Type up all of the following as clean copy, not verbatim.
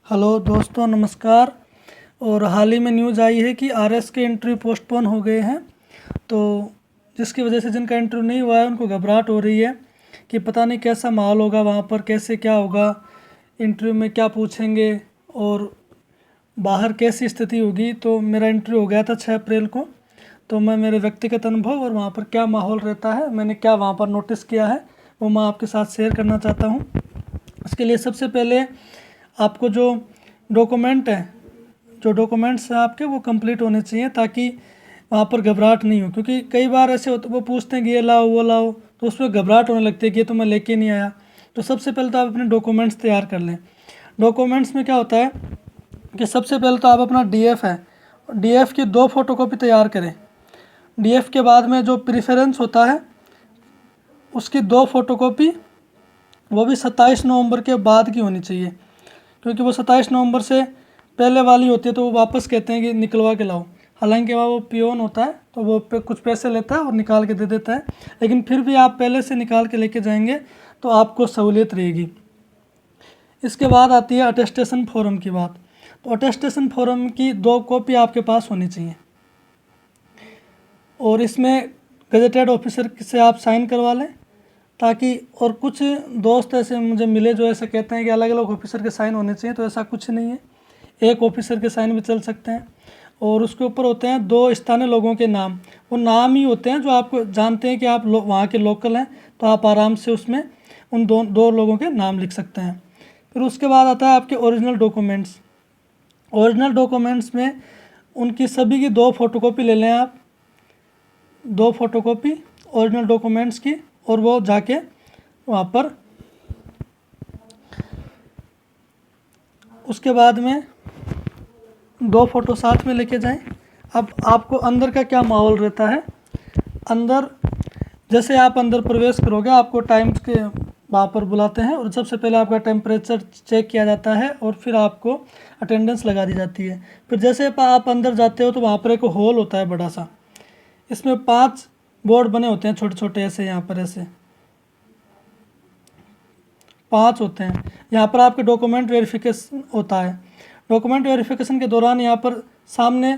Hello दोस्तों, नमस्कार। और हाल ही में न्यूज़ आई है कि आरएस के इंटरव्यू पोस्टपोन हो गए हैं, तो जिसकी वजह से जिनका इंटरव्यू नहीं हुआ है उनको घबराहट हो रही है कि पता नहीं कैसा माहौल होगा वहाँ पर, कैसे क्या होगा, इंटरव्यू में क्या पूछेंगे और बाहर कैसी स्थिति होगी। तो मेरा इंटरव्यू हो गया था 6 अप्रैल को, तो मैं मेरे व्यक्तिगत अनुभव और वहाँ पर क्या माहौल रहता है, मैंने क्या वहाँ पर नोटिस किया है, वो मैं आपके साथ शेयर करना चाहता हूँ। इसके लिए सबसे पहले आपको जो डॉक्यूमेंट्स हैं आपके, वो कंप्लीट होने चाहिए ताकि वहाँ पर घबराहट नहीं हो। क्योंकि कई बार ऐसे होते, वो पूछते हैं कि ये लाओ वो लाओ, तो उसमें घबराहट होने लगती है कि ये तो मैं लेके नहीं आया। तो सबसे पहले तो आप अपने डॉक्यूमेंट्स तैयार कर लें। डॉक्यूमेंट्स में क्या होता है कि सबसे पहले तो आप अपना डीएफ है, डीएफ की 2 फोटोकॉपी तैयार करें। डीएफ के बाद में जो प्रेफरेंस होता है उसकी 2 फोटोकॉपी, वो भी 27 नवंबर के बाद की होनी चाहिए, क्योंकि वो 27 नवंबर से पहले वाली होती है तो वो वापस कहते हैं कि निकलवा के लाओ। हालांकि वह वो पियोन होता है तो वो कुछ पैसे लेता है और निकाल के दे देता है, लेकिन फिर भी आप पहले से निकाल के लेके जाएंगे तो आपको सहूलियत रहेगी। इसके बाद आती है अटेस्टेशन फॉर्म की बात। तो अटेस्टेशन फॉर्म की 2 कॉपी आपके पास होनी चाहिए, और इसमें गजेटेड ऑफिसर से आप साइन करवा लें ताकि। और कुछ दोस्त ऐसे मुझे मिले जो ऐसे कहते हैं कि अलग अलग ऑफिसर के साइन होने चाहिए, तो ऐसा कुछ नहीं है, एक ऑफिसर के साइन भी चल सकते हैं। और उसके ऊपर होते हैं 2 स्थानीय लोगों के नाम, वो नाम ही होते हैं जो आपको जानते हैं कि आप वहाँ के लोकल हैं, तो आप आराम से उसमें उन दो लोगों के नाम लिख सकते हैं। फिर उसके बाद आता है आपके ओरिजिनल डॉक्यूमेंट्स। ओरिजिनल डॉक्यूमेंट्स में उनकी सभी की 2 फोटोकॉपी ले लें आप, 2 फोटोकॉपी ओरिजिनल डॉक्यूमेंट्स की, और वो जाके वहाँ पर उसके बाद में 2 फोटो साथ में लेके जाएं। अब आपको अंदर का क्या माहौल रहता है, अंदर जैसे आप अंदर प्रवेश करोगे आपको टाइम के वहाँ पर बुलाते हैं, और सबसे पहले आपका टेम्परेचर चेक किया जाता है और फिर आपको अटेंडेंस लगा दी जाती है। फिर जैसे आप अंदर जाते हो तो वहाँ पर एक हॉल होता है बड़ा सा, इसमें 5 बोर्ड बने होते हैं छोटे छोटे, ऐसे यहाँ पर ऐसे 5 होते हैं। यहाँ पर आपके डॉक्यूमेंट वेरिफिकेशन होता है। डॉक्यूमेंट वेरिफिकेशन के दौरान यहाँ पर सामने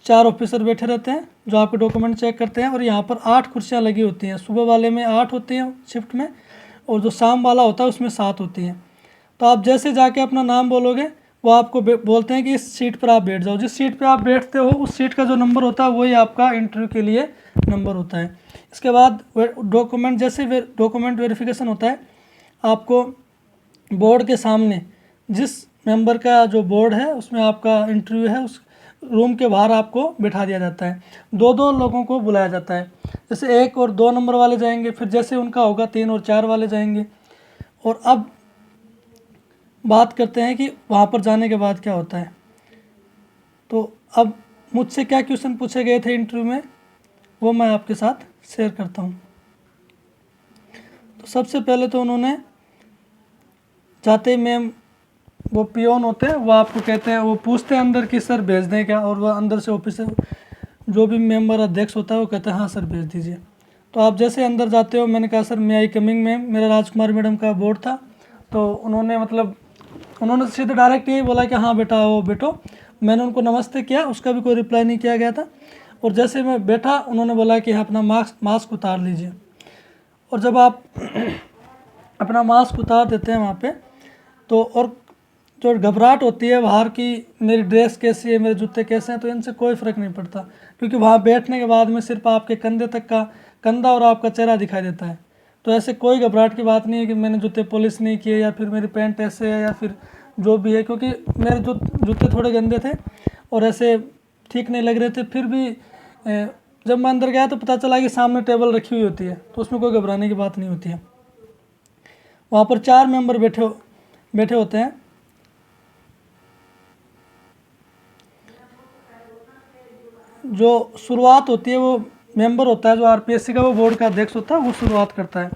4 ऑफिसर बैठे रहते हैं जो आपके डॉक्यूमेंट चेक करते हैं, और यहाँ पर 8 कुर्सियाँ लगी होती हैं। सुबह वाले में 8 होती हैं शिफ्ट में, और जो शाम वाला होता है उसमें 7 होती हैं। तो आप जैसे जाके अपना नाम बोलोगे, वो आपको बोलते हैं कि इस सीट पर आप बैठ जाओ। जिस सीट पर आप बैठते हो उस सीट का जो नंबर होता है वही आपका इंटरव्यू के लिए नंबर होता है। इसके बाद डॉक्यूमेंट डॉक्यूमेंट वेरिफिकेशन होता है, आपको बोर्ड के सामने जिस मेंबर का जो बोर्ड है उसमें आपका इंटरव्यू है, उस रूम के बाहर आपको बिठा दिया जाता है। 2 लोगों को बुलाया जाता है, जैसे 1 और 2 नंबर वाले जाएंगे, फिर जैसे उनका होगा 3 और 4 वाले जाएंगे। और अब बात करते हैं कि वहाँ पर जाने के बाद क्या होता है। तो अब मुझसे क्या क्वेश्चन पूछे गए थे इंटरव्यू में, वो मैं आपके साथ शेयर करता हूँ। तो सबसे पहले तो उन्होंने जाते ही मैम, वो पियोन होते हैं, वो आपको कहते हैं, वो पूछते हैं अंदर कि सर भेज दें क्या, और वह अंदर से ऑफिसर जो भी मेंबर अध्यक्ष होता है वो कहते हैं हाँ सर भेज दीजिए। तो आप जैसे अंदर जाते हो, मैंने कहा sir may I coming ma'am, मेरा राजकुमार मैडम का बोर्ड था। तो उन्होंने सीधे डायरेक्ट यही बोला कि हाँ बेटा वो बैठो। मैंने उनको नमस्ते किया, उसका भी कोई रिप्लाई नहीं किया गया था। और जैसे मैं बैठा उन्होंने बोला कि हाँ अपना मास्क उतार लीजिए। और जब आप अपना मास्क उतार देते हैं वहाँ पे, तो और जो घबराहट होती है बाहर की, मेरी ड्रेस कैसी है, मेरे जूते कैसे हैं, तो इनसे कोई फ़र्क नहीं पड़ता, क्योंकि वहाँ बैठने के बाद में सिर्फ आपके कंधे तक का कंधा और आपका चेहरा दिखाई देता है। तो ऐसे कोई घबराहट की बात नहीं है कि मैंने जूते पॉलिश नहीं किए या फिर मेरी पैंट ऐसे है या फिर जो भी है, क्योंकि मेरे जूते थोड़े गंदे थे और ऐसे ठीक नहीं लग रहे थे। फिर भी जब मैं अंदर गया तो पता चला कि सामने टेबल रखी हुई होती है, तो उसमें कोई घबराने की बात नहीं होती है। वहाँ पर 4 मेंबर बैठे होते हैं। जो शुरुआत होती है वो मेंबर होता है जो आरपीएससी का, वो बोर्ड का अध्यक्ष होता है, वो शुरुआत करता है।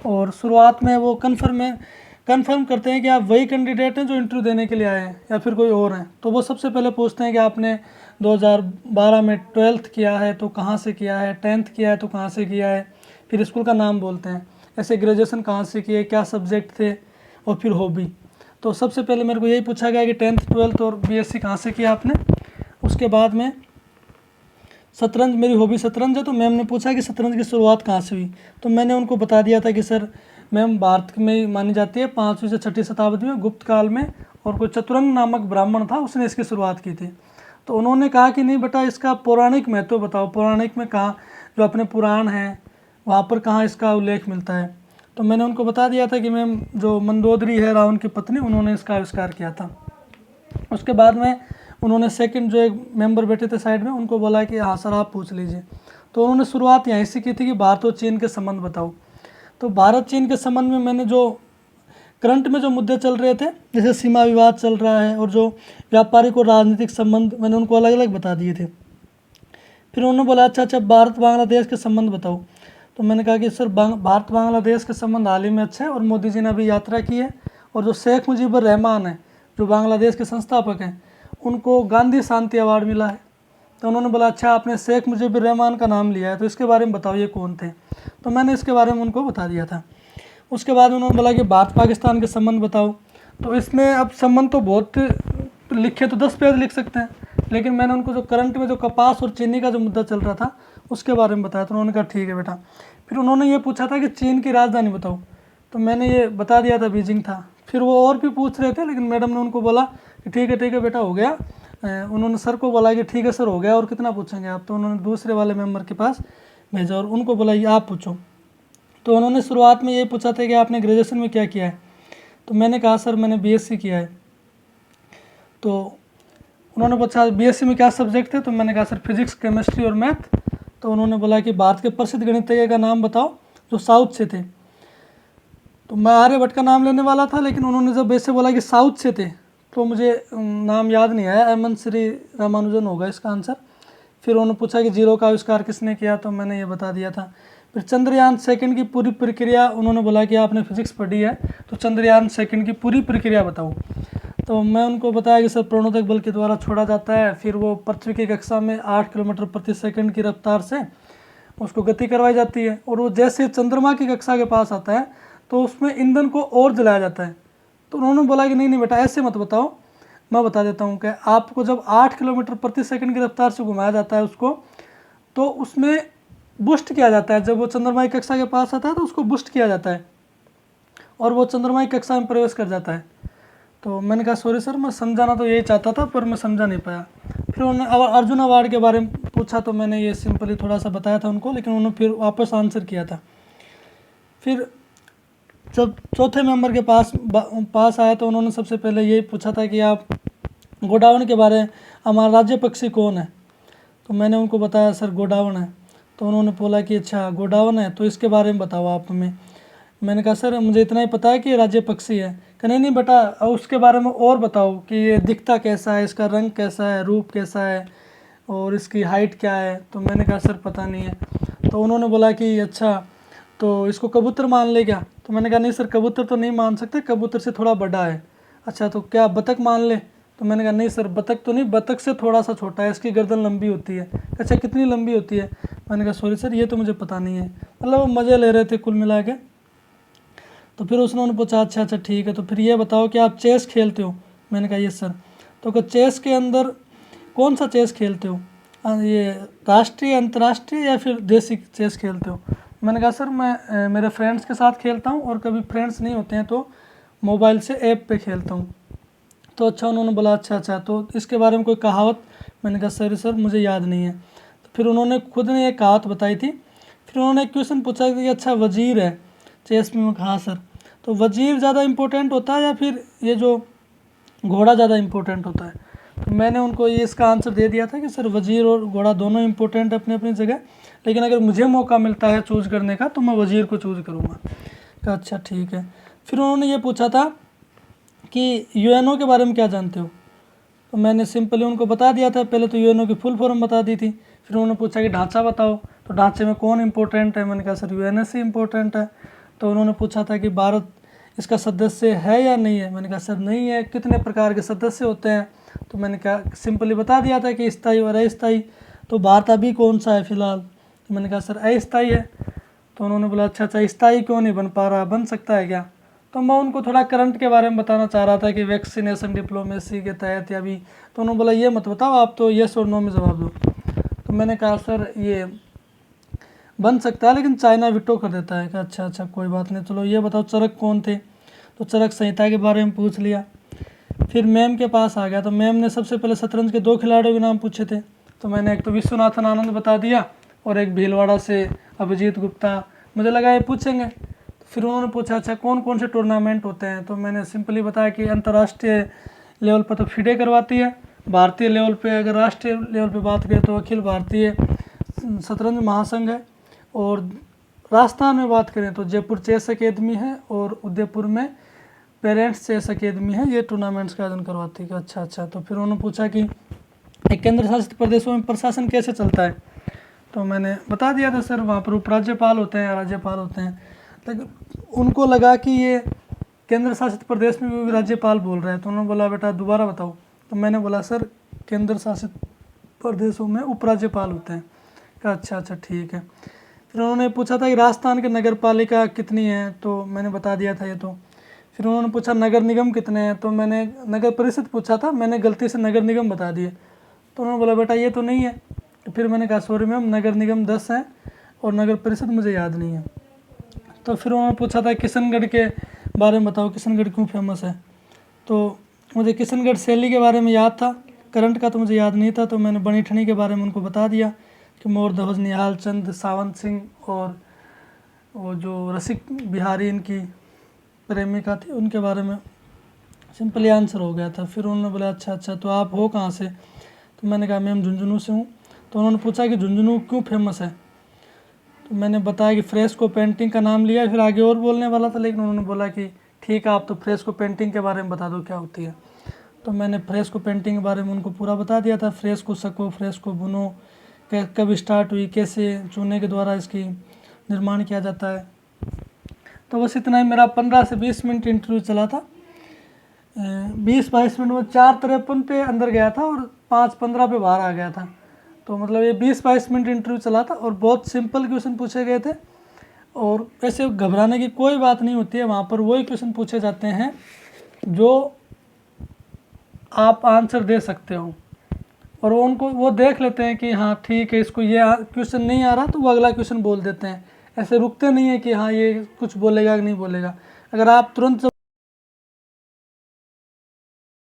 और शुरुआत में वो कन्फर्म करते हैं कि आप वही कैंडिडेट हैं जो इंटरव्यू देने के लिए आए हैं या फिर कोई और हैं। तो वो सबसे पहले पूछते हैं कि आपने 2012 में 12th किया है तो कहाँ से किया है, 10th किया है तो कहाँ से किया है, फिर स्कूल का नाम बोलते हैं, ऐसे ग्रेजुएशन कहाँ से किए, क्या सब्जेक्ट थे, और फिर हॉबी। तो सबसे पहले मेरे को यही पूछा गया कि 10th 12th और BSc कहाँ से किया आपने। उसके बाद में शतरंज, मेरी हॉबी शतरंज है, तो मैम ने पूछा कि शतरंज की शुरुआत कहाँ से हुई। तो मैंने उनको बता दिया था कि सर मैम भारत में ही मानी जाती है 5वीं से 6वीं शताब्दी में गुप्त काल में, और कोई चतुरंग नामक ब्राह्मण था उसने इसकी शुरुआत की थी। तो उन्होंने कहा कि नहीं बेटा इसका पौराणिक महत्व बताओ, पौराणिक में कहाँ जो अपने पुराण हैं वहाँ पर कहाँ इसका उल्लेख मिलता है। तो मैंने उनको बता दिया था कि मैम जो मंदोदरी है रावण की पत्नी, उन्होंने इसका आविष्कार किया था। उसके बाद में उन्होंने सेकंड जो एक मेंबर बैठे थे साइड में, उनको बोला कि हाँ सर आप पूछ लीजिए। तो उन्होंने शुरुआत यहीं से की थी कि भारत और चीन के संबंध बताओ। तो भारत चीन के संबंध में मैंने जो करंट में जो मुद्दे चल रहे थे, जैसे सीमा विवाद चल रहा है और जो व्यापारिक और राजनीतिक संबंध, मैंने उनको अलग अलग बता दिए थे। फिर उन्होंने बोला अच्छा भारत बांग्लादेश के संबंध बताओ। तो मैंने कहा कि सर भारत बांग्लादेश के संबंध हाल ही में अच्छे हैं और मोदी जी ने अभी यात्रा की है, और जो शेख मुजीबुर रहमान है जो बांग्लादेश के संस्थापक हैं, उनको गांधी शांति अवार्ड मिला है। तो उन्होंने बोला अच्छा आपने शेख मुजीबुर रहमान का नाम लिया है, तो इसके बारे में बताओ ये कौन थे। तो मैंने इसके बारे में उनको बता दिया था। उसके बाद उन्होंने बोला कि भारत पाकिस्तान के संबंध बताओ। तो इसमें अब संबंध तो बहुत लिखे तो 10 पेज लिख सकते हैं, लेकिन मैंने उनको जो करंट में जो कपास और चीनी का जो मुद्दा चल रहा था उसके बारे में बताया। तो उन्होंने कहा ठीक है बेटा। फिर उन्होंने ये पूछा था कि चीन की राजधानी बताओ। तो मैंने ये बता दिया था बीजिंग था। फिर वो और भी पूछ रहे थे, लेकिन मैडम ने उनको बोला कि ठीक है बेटा हो गया। उन्होंने सर को बोला कि ठीक है सर हो गया, और कितना पूछेंगे आप। तो उन्होंने दूसरे वाले मेंबर के पास भेजा और उनको बोला ये आप पूछो। तो उन्होंने शुरुआत में ये पूछा था कि आपने ग्रेजुएशन में क्या किया है। तो मैंने कहा सर मैंने BSc किया है। तो उन्होंने पूछा BSc में क्या सब्जेक्ट थे। तो मैंने कहा सर फिजिक्स, केमिस्ट्री और मैथ। तो उन्होंने बोला कि भारत के प्रसिद्ध गणितज्ञ का नाम बताओ जो साउथ से थे। तो मैं आर्यभट्ट का नाम लेने वाला था, लेकिन उन्होंने जब ऐसे बोला कि साउथ से थे तो मुझे नाम याद नहीं आया। एमएन श्री रामानुजन होगा इसका आंसर। फिर उन्होंने पूछा कि जीरो का आविष्कार किसने किया। तो मैंने ये बता दिया था। फिर चंद्रयान सेकंड की पूरी प्रक्रिया, उन्होंने बोला कि आपने फिजिक्स पढ़ी है तो चंद्रयान सेकंड की पूरी प्रक्रिया बताओ। तो मैं उनको बताया कि सर प्रणोदक बल के द्वारा छोड़ा जाता है, फिर वो पृथ्वी की कक्षा में 8 किलोमीटर प्रति सेकंड की रफ्तार से उसको गति करवाई जाती है, और वो जैसे चंद्रमा की कक्षा के पास आता है तो उसमें ईंधन को और जलाया जाता है। तो उन्होंने बोला कि नहीं बेटा ऐसे मत बताओ, मैं बता देता हूँ कि आपको जब 8 किलोमीटर प्रति सेकंड की रफ्तार से घुमाया जाता है उसको, तो उसमें बूस्ट किया जाता है। जब वो चंद्रमा की कक्षा के पास आता है तो उसको बूस्ट किया जाता है और वो चंद्रमा की कक्षा में प्रवेश कर जाता है। तो मैंने कहा सॉरी सर मैं समझाना तो यही चाहता था पर मैं समझा नहीं पाया। फिर उन्होंने अर्जुन अवार्ड के बारे में पूछा, तो मैंने ये सिंपली थोड़ा सा बताया था उनको, लेकिन उन्होंने फिर वापस आंसर किया था। फिर जब चौथे मेंबर के पास आया तो उन्होंने सबसे पहले यही पूछा था कि आप गोडावण के बारे में, हमारा राज्य पक्षी कौन है। तो मैंने उनको बताया सर गोडावण है। तो उन्होंने बोला कि अच्छा गोडावण है तो इसके बारे में बताओ आप हमें। मैंने कहा सर मुझे इतना ही पता है कि ये राज्य पक्षी है। कहने नहीं बेटा उसके बारे में और बताओ कि ये दिखता कैसा है, इसका रंग कैसा है, रूप कैसा है और इसकी हाइट क्या है। तो मैंने कहा सर पता नहीं है। तो उन्होंने बोला कि अच्छा तो इसको कबूतर मान ले क्या। तो मैंने कहा नहीं सर कबूतर तो नहीं मान सकते, कबूतर से थोड़ा बड़ा है। अच्छा तो क्या बतख मान ले। तो मैंने कहा नहीं सर बतख तो नहीं, बतख से थोड़ा सा छोटा है, इसकी गर्दन लंबी होती है। अच्छा कितनी लंबी होती है। मैंने कहा सॉरी सर ये तो मुझे पता नहीं है। मतलब वो मज़े ले रहे थे कुल मिला के। तो फिर उसने पूछा अच्छा ठीक है तो फिर ये बताओ कि आप चेस खेलते हो। मैंने कहा यस सर। तो चेस के अंदर कौन सा चेस खेलते हो, ये राष्ट्रीय, अंतर्राष्ट्रीय या फिर देसी चेस खेलते हो। मैंने कहा सर मैं मेरे फ्रेंड्स के साथ खेलता हूँ और कभी फ्रेंड्स नहीं होते हैं तो मोबाइल से ऐप पे खेलता हूँ। तो अच्छा उन्होंने बोला अच्छा तो इसके बारे में कोई कहावत। मैंने कहा सर मुझे याद नहीं है। तो फिर उन्होंने खुद ने एक कहावत बताई थी। फिर उन्होंने एक क्वेश्चन पूछा कि अच्छा वजीर है चेस में। मैं कहा सर तो वजीर ज़्यादा इम्पोर्टेंट होता है या फिर ये जो घोड़ा ज़्यादा इम्पोर्टेंट होता है। तो मैंने उनको ये इसका आंसर दे दिया था कि सर वजीर और घोड़ा दोनों इम्पोर्टेंट अपनी अपनी जगह, लेकिन अगर मुझे मौका मिलता है चूज़ करने का तो मैं वजीर को चूज़ करूँगा। कहा अच्छा ठीक है। फिर उन्होंने ये पूछा था कि UNO के बारे में क्या जानते हो। तो मैंने सिंपली उनको बता दिया था। पहले तो UNO की फुल फॉर्म बता दी थी। फिर उन्होंने पूछा कि ढांचा बताओ, तो ढांचे में कौन इम्पोर्टेंट है। मैंने कहा सर UNSC इम्पोर्टेंट है। तो उन्होंने पूछा था कि भारत इसका सदस्य है या नहीं है। मैंने कहा सर नहीं है। कितने प्रकार के सदस्य होते हैं। तो मैंने कहा सिंपली बता दिया था कि स्थायी और अस्थायी। तो भारत अभी कौन सा है फिलहाल। तो मैंने कहा सर अस्थायी है। तो उन्होंने बोला अच्छा स्थायी क्यों नहीं बन पा रहा, बन सकता है क्या। तो मैं उनको थोड़ा करंट के बारे में बताना चाह रहा था कि वैक्सीनेशन डिप्लोमेसी के तहत या भी, तो उन्होंने बोला ये मत बताओ, आप तो येस और नो में जवाब दो। तो मैंने कहा सर ये बन सकता है लेकिन चाइना विटो कर देता है। कहा अच्छा कोई बात नहीं, चलो ये बताओ चरक कौन थे। तो चरक संहिता के बारे में पूछ लिया। फिर मैम के पास आ गया, तो मैम ने सबसे पहले शतरंज के 2 खिलाड़ियों के नाम पूछे थे। तो मैंने एक तो विश्वनाथन आनंद बता दिया और एक भीलवाड़ा से अभिजीत गुप्ता, मुझे लगा ये पूछेंगे। फिर उन्होंने पूछा अच्छा कौन कौन से टूर्नामेंट होते हैं। तो मैंने सिंपली बताया कि अंतर्राष्ट्रीय लेवल पर तो फिडे करवाती है, भारतीय लेवल पे अगर राष्ट्रीय लेवल पे बात करें तो अखिल भारतीय शतरंज महासंघ है, और राजस्थान में बात करें तो जयपुर चेस अकेदमी है और उदयपुर में पेरेंट्स चेस अकेदमी है, ये टूर्नामेंट्स का आयोजन करवाती है। अच्छा। तो फिर उन्होंने पूछा कि केंद्र शासित प्रदेशों में प्रशासन कैसे चलता है। तो मैंने बता दिया था सर वहाँ पर उपराज्यपाल होते हैं, राज्यपाल होते हैं। लेकिन उनको लगा कि ये केंद्र शासित प्रदेश में भी राज्यपाल बोल रहे हैं, तो उन्होंने बोला बेटा दोबारा बताओ। तो मैंने बोला सर केंद्र शासित प्रदेशों में उपराज्यपाल होते हैं। कहा अच्छा ठीक है। फिर उन्होंने पूछा था कि राजस्थान की नगर पालिका कितनी है, तो मैंने बता दिया था ये तो। फिर उन्होंने पूछा नगर निगम कितने हैं, तो मैंने नगर परिषद पूछा था, मैंने गलती से नगर निगम बता दिए। तो उन्होंने बोला बेटा ये तो नहीं है। तो फिर मैंने कहा सॉरी मैम, नगर निगम 10 हैं और नगर परिषद मुझे याद नहीं है। तो फिर उन्होंने पूछा था किशनगढ़ के बारे में बताओ, किशनगढ़ क्यों फेमस है। तो मुझे किशनगढ़ शैली के बारे में याद था, करंट का तो मुझे याद नहीं था। तो मैंने बनी ठनी के बारे में उनको बता दिया कि मोर ध्वज निहाल चंद सावंत सिंह और वो जो रसिक बिहारी इनकी प्रेमिका थी उनके बारे में सिंपली आंसर हो गया था। फिर उन्होंने बोला अच्छा तो आप हो कहाँ से। तो मैंने कहा मैम झुंझुनू से हूँ। तो उन्होंने पूछा कि झुंझुनू क्यों फेमस है। तो मैंने बताया कि फ्रेस्को पेंटिंग का नाम लिया। फिर आगे और बोलने वाला था लेकिन उन्होंने बोला कि ठीक है आप तो फ्रेस्को पेंटिंग के बारे में बता दो क्या होती है। तो मैंने फ्रेस्को पेंटिंग के बारे में उनको पूरा बता दिया था, फ्रेस्को सको, फ्रेस्को बुनो, कब स्टार्ट हुई, कैसे चूने के द्वारा इसकी निर्माण किया जाता है। तो बस इतना ही मेरा 15 से 20 मिनट इंटरव्यू चला था। 20-22 मिनट में 4:53 पे अंदर गया था और 5:15 पे बाहर आ गया था। तो मतलब ये 20-22 मिनट इंटरव्यू चला था और बहुत सिंपल क्वेश्चन पूछे गए थे और ऐसे घबराने की कोई बात नहीं होती है। वहाँ पर वही क्वेश्चन पूछे जाते हैं जो आप आंसर दे सकते हो और वो देख लेते हैं कि हाँ ठीक है इसको ये क्वेश्चन नहीं आ रहा तो वो अगला क्वेश्चन बोल देते हैं। ऐसे रुकते नहीं है कि हाँ ये कुछ बोलेगा कि नहीं बोलेगा। अगर आप तुरंत